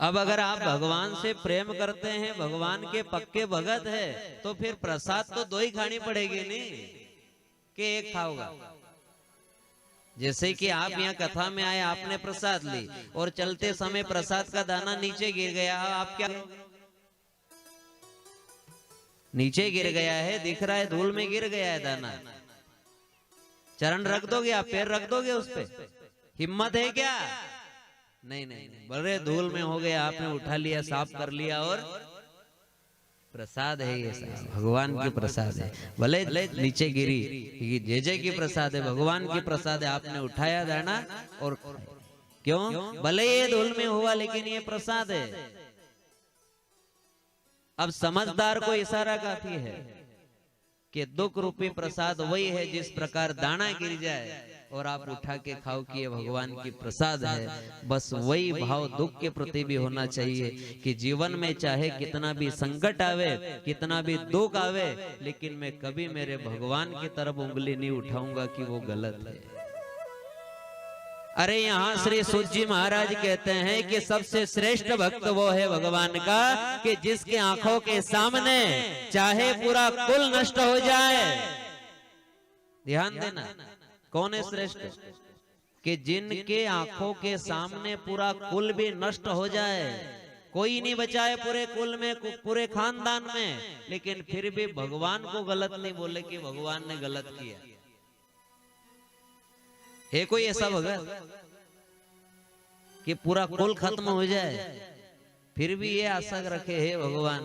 अब अगर आप भगवान से प्रेम करते हैं, भगवान के पक्के भगत है, तो फिर प्रसाद तो दो ही खानी पड़ेगी नहीं कि एक खाओगा। जैसे कि आप यहाँ कथा में आए, आपने प्रसाद ली और चलते समय प्रसाद का दाना नीचे गिर गया, आप क्या, नीचे गिर गया है, दिख रहा है धूल में गिर गया है दाना, चरण रख दोगे आप, पैर रख दोगे उस पे? हिम्मत है क्या? नहीं नहीं, बड़े धूल में हो गया, आपने उठा लिया, साफ कर लिया, और प्रसाद है ये, भगवान की प्रसाद है। भले नीचे गिरी, जय जय की प्रसाद है, भगवान की प्रसाद है, आपने उठाया दाना और क्यों? भले ये धूल में हुआ लेकिन ये प्रसाद है। अब समझदार को इशारा काफी है कि दुख रूपी प्रसाद वही है जिस प्रकार दाना गिर जाए और आप उठा के खाओ कि ये भगवान की प्रसाद है। बस वही भाव दुख के प्रति भी होना चाहिए कि जीवन में चाहे कितना भी संकट आवे, कितना भी दुख आवे, लेकिन मैं कभी मेरे भगवान की तरफ उंगली नहीं उठाऊंगा कि वो गलत है। अरे यहाँ श्री सूत जी महाराज कहते हैं कि सबसे श्रेष्ठ भक्त वो है भगवान का कि जिसके आंखों के सामने चाहे पूरा कुल नष्ट हो जाए। ध्यान देना, कौन है श्रेष्ठ? कि जिनके आंखों के सामने पूरा कुल भी नष्ट हो जाए, कोई नहीं बचाए पूरे कुल में, पूरे खानदान में, लेकिन फिर भी भगवान को गलत नहीं बोले कि भगवान ने गलत किया। है कोई ऐसा भगत कि पूरा कुल खत्म हो जाए फिर भी ये आशा रखे, हे भगवान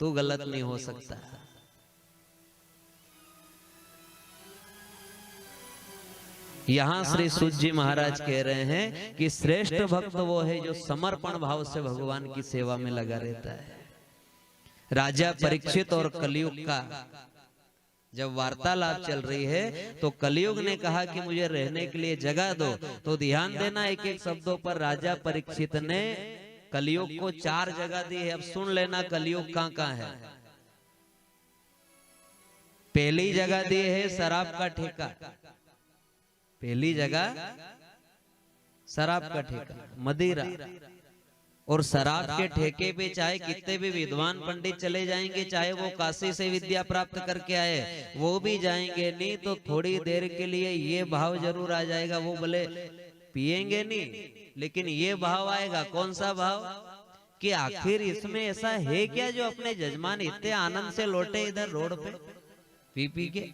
तू गलत नहीं हो सकता? यहाँ श्री सूत जी महाराज कह रहे हैं कि श्रेष्ठ भक्त वो है जो समर्पण भाव से भगवान की सेवा में लगा रहता है। राजा परीक्षित और कलयुग का जब वार्तालाप चल रही है तो कलयुग ने कहा कि मुझे रहने के लिए जगह दो, तो ध्यान देना एक एक शब्दों पर। राजा परीक्षित ने कलयुग को 4 जगह दी है। अब सुन लेना कलयुग कहाँ कहाँ है। पहली जगह दी है शराब का ठेका, पहली जगह शराब का ठेका, मदिरा। और शराब के ठेके पे चाहे कितने भी विद्वान पंडित चले जाएंगे, चाहे वो काशी से विद्या प्राप्त करके आए, वो भी जाएंगे नहीं तो थोड़ी देर के लिए ये भाव जरूर आ जाएगा। वो भले पिएंगे नहीं लेकिन ये भाव आएगा। कौन सा भाव? कि आखिर इसमें ऐसा है क्या जो अपने जजमान इतने आनंद से लौटे इधर रोड पे पी पी के?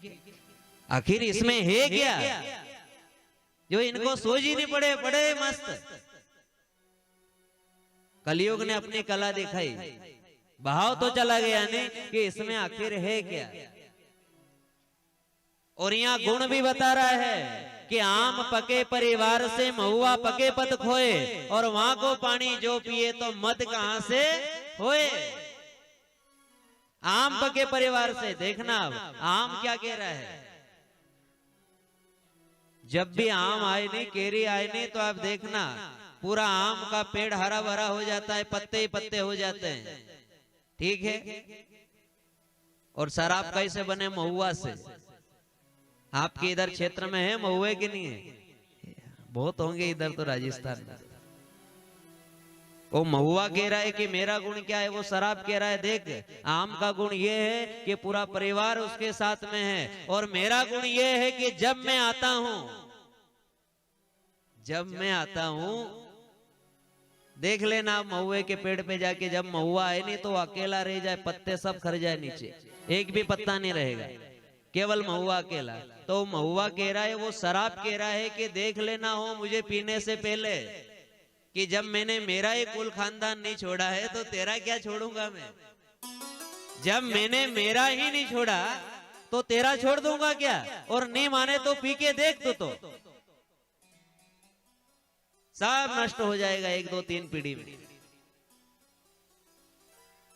आखिर इसमें है क्या जो इनको सोच ही नहीं पड़े? बड़े मस्त कलयुग ने अपनी कला दिखाई, भाव तो चला गया नहीं कि इसमें आखिर है क्या। और यहाँ गुण भी बता रहा है कि आम पके परिवार से महुआ पके पत खोए, और वहां को पानी जो पिए तो मद कहां से होए। आम पके परिवार से, देखना अब आम क्या कह रहा है। जब भी आम आए नहीं, केरी आए नहीं, तो आप देखना पूरा आम का पेड़ हरा भरा हो जाता है, पत्ते ही पत्ते हो जाते हैं, ठीक है। और शराब कैसे बने? महुआ से। आपके इधर क्षेत्र में है महुए की नहीं है? बहुत होंगे इधर तो राजस्थान में। वो महुआ कह रहा है कि मेरा गुण क्या है, वो शराब कह रहा है देख आम का गुण ये है कि पूरा परिवार उसके साथ में है, और मेरा गुण ये है कि जब मैं आता हूं देख लेना महुए के पेड़ पे जाके, जब महुआ आए नहीं तो अकेला रह जाए, पत्ते सब खर जाए नीचे, एक भी पत्ता नहीं रहेगा, केवल महुआ अकेला। तो महुआ कह रहा है, वो शराब कह रहा है कि देख लेना हो मुझे पीने से पहले कि जब मैंने मेरा ही कुल खानदान नहीं छोड़ा है तो तेरा क्या छोड़ूंगा मैं। जब मैंने मेरा ही नहीं छोड़ा तो तेरा छोड़ दूंगा क्या? और नहीं माने तो पी के देख तो सब नष्ट हो जाएगा 1 2 3 पीढ़ी में।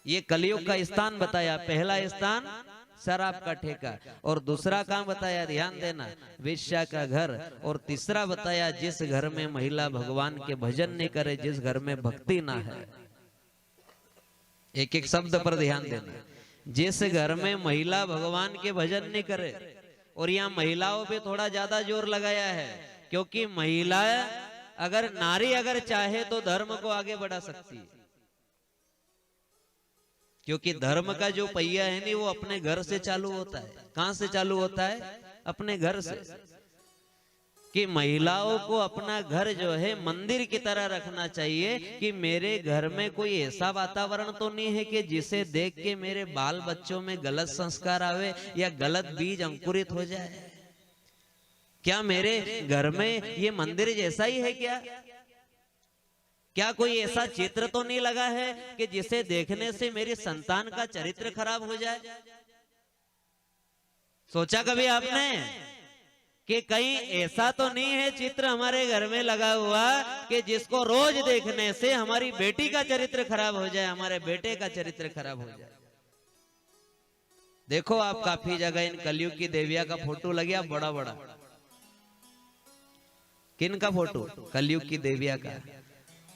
ये कलयुग का स्थान बताया। पहला स्थान शराब का ठेका, और दूसरा काम बताया, ध्यान देना, वेश्या का घर, और तीसरा बताया जिस घर में महिला भगवान के भजन नहीं करे, जिस घर में भक्ति ना है। एक एक शब्द पर ध्यान देना। जिस घर में महिला भगवान के भजन नहीं करे, और यहाँ महिलाओं पे थोड़ा ज्यादा जोर लगाया है क्योंकि महिला अगर नारी अगर चाहे तो धर्म को आगे बढ़ा सकती है, क्योंकि धर्म का जो पहिया है नहीं वो अपने घर से चालू होता है। कहां से चालू होता है? अपने घर से। कि महिलाओं को अपना घर जो है मंदिर की तरह रखना चाहिए कि मेरे घर में कोई ऐसा वातावरण तो नहीं है कि जिसे देख के मेरे बाल बच्चों में गलत संस्कार आवे या गलत बीज अंकुरित हो जाए। क्या मेरे घर में ये मंदिर जैसा ही है क्या? क्या कोई ऐसा चित्र तो नहीं लगा है कि जिसे देखने से मेरी संतान का चरित्र खराब हो जाए? सोचा कभी आपने कि कहीं ऐसा तो नहीं है चित्र हमारे घर में लगा हुआ कि जिसको रोज देखने से हमारी बेटी का चरित्र खराब हो जाए, हमारे बेटे का चरित्र खराब हो जाए? देखो आप काफी जगह इन कलयुग की देविया का फोटो लगे बड़ा बड़ा। किन का फोटो? कलयुग की देविया का।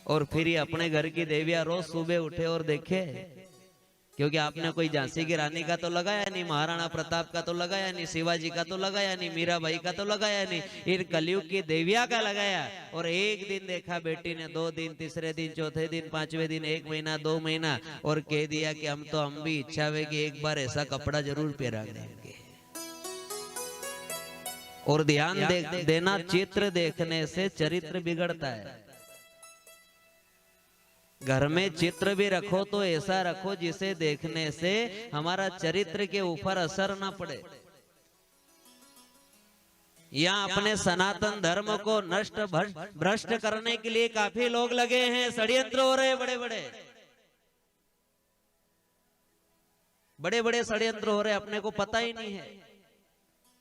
और फिर ये अपने घर की देविया रोज सुबह उठे और देखे, क्योंकि आपने कोई झांसी की रानी का तो लगाया नहीं, महाराणा प्रताप का तो लगाया नहीं, शिवाजी का तो लगाया नहीं, मीराबाई का तो लगाया नहीं, इन कलयुग की देविया का लगाया। और एक दिन देखा बेटी ने, 2 दिन, तीसरे दिन, चौथे दिन, 5वें दिन, 1 महीना, 2 महीना, और कह दिया कि हम भी इच्छा है कि एक बार ऐसा कपड़ा जरूर पहना देंगे। और ध्यान देना, चित्र देखने से चरित्र बिगड़ता है। घर में चित्र भी रखो तो ऐसा रखो जिसे देखने से हमारा चरित्र के ऊपर असर ना पड़े। यहाँ अपने सनातन धर्म को नष्ट भ्रष्ट करने के लिए काफी लोग लगे हैं, षड्यंत्र हो रहे बड़े बड़े बड़े बड़े षड्यंत्र हो रहे, अपने को पता ही नहीं है।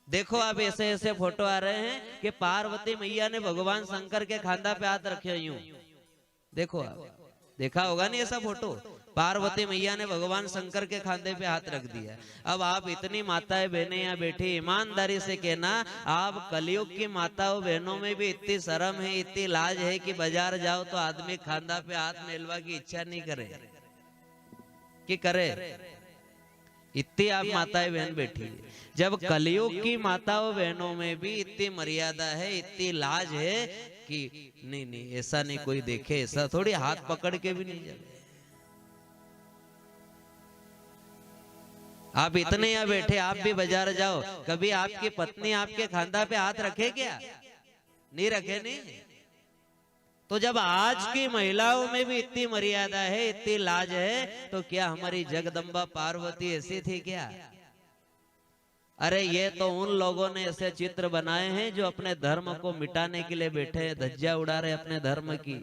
देखो आप ऐसे ऐसे फोटो आ रहे हैं कि पार्वती मैया ने भगवान शंकर के खांदा पे हाथ रखे यूं। देखो आप देखा होगा नहीं ऐसा फोटो, पार्वती मैया ने भगवान शंकर के खांधे पे हाथ रख दिया। अब आप इतनी माताएं बहनें यहाँ बैठी, ईमानदारी से कहना, आप कलयुग की माताओं बहनों में भी इतनी शर्म है, इतनी लाज है कि बाजार जाओ तो आदमी खांधा पे हाथ मेलवा की इच्छा नहीं करे कि करे? इतनी आप माताएं बहन बैठी, जब कलयुग की माताओं बहनों में भी इतनी मर्यादा है, इतनी लाज है कि नहीं नहीं ऐसा नहीं कोई देखे, ऐसा थोड़ी हाथ पकड़ के भी नहीं चले। आप इतने यहाँ बैठे, आप भी बाजार जाओ, कभी आपकी पत्नी आपके खांधा पे हाथ रखे क्या? नहीं रखे नहीं। तो जब आज की महिलाओं में भी इतनी मर्यादा है, इतनी लाज है, तो क्या हमारी जगदम्बा पार्वती ऐसी थी क्या? अरे ये तो उन लोगों ने ऐसे चित्र बनाए हैं जो अपने धर्म को मिटाने के लिए बैठे हैं, धज्जियां उड़ा रहे अपने धर्म की।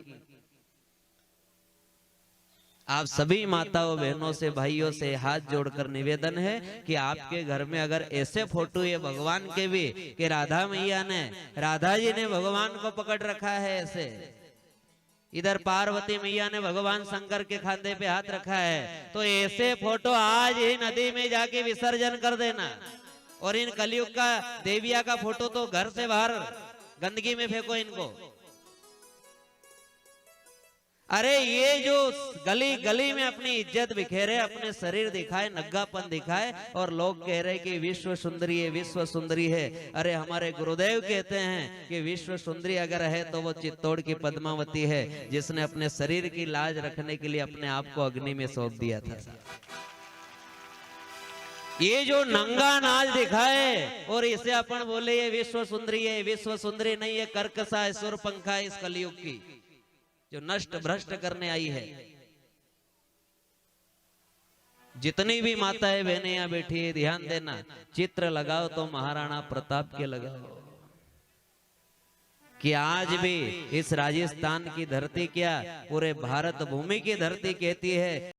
आप सभी माताओं बहनों से, भाइयों से हाथ जोड़कर निवेदन है कि आपके घर में अगर ऐसे फोटो है भगवान के भी कि राधा मैया ने, राधा जी ने भगवान को पकड़ रखा है ऐसे, इधर पार्वती मैया ने भगवान शंकर के खांधे पे हाथ रखा है, तो ऐसे फोटो आज ही नदी में जाके विसर्जन कर देना। और इन कलयुग का देविया का फोटो तो घर से बाहर गंदगी में फेंको इनको। अरे ये जो गली गली में अपनी इज्जत बिखेरे, अपने शरीर दिखाए, नग्गापन दिखाए, और लोग कह रहे कि विश्व सुंदरी है, विश्व सुंदरी है। अरे हमारे गुरुदेव कहते हैं कि विश्व सुंदरी अगर है तो वो चित्तौड़ की पद्मावती है, जिसने अपने शरीर की लाज रखने के लिए अपने आप को अग्नि में सौंप दिया था। ये जो नंगा नाच दिखाए और इसे अपन बोले ये विश्व सुंदरी है, विश्व सुंदरी नहीं है, कर्कशा है, सुरपंखा है इस कलयुग की, जो नष्ट भ्रष्ट करने आई है। जितनी भी माताएं बहनें यहाँ बैठी है, ध्यान देना, चित्र लगाओ तो महाराणा प्रताप के लगाओ। कि आज भी इस राजस्थान की धरती क्या, पूरे भारत भूमि की धरती कहती है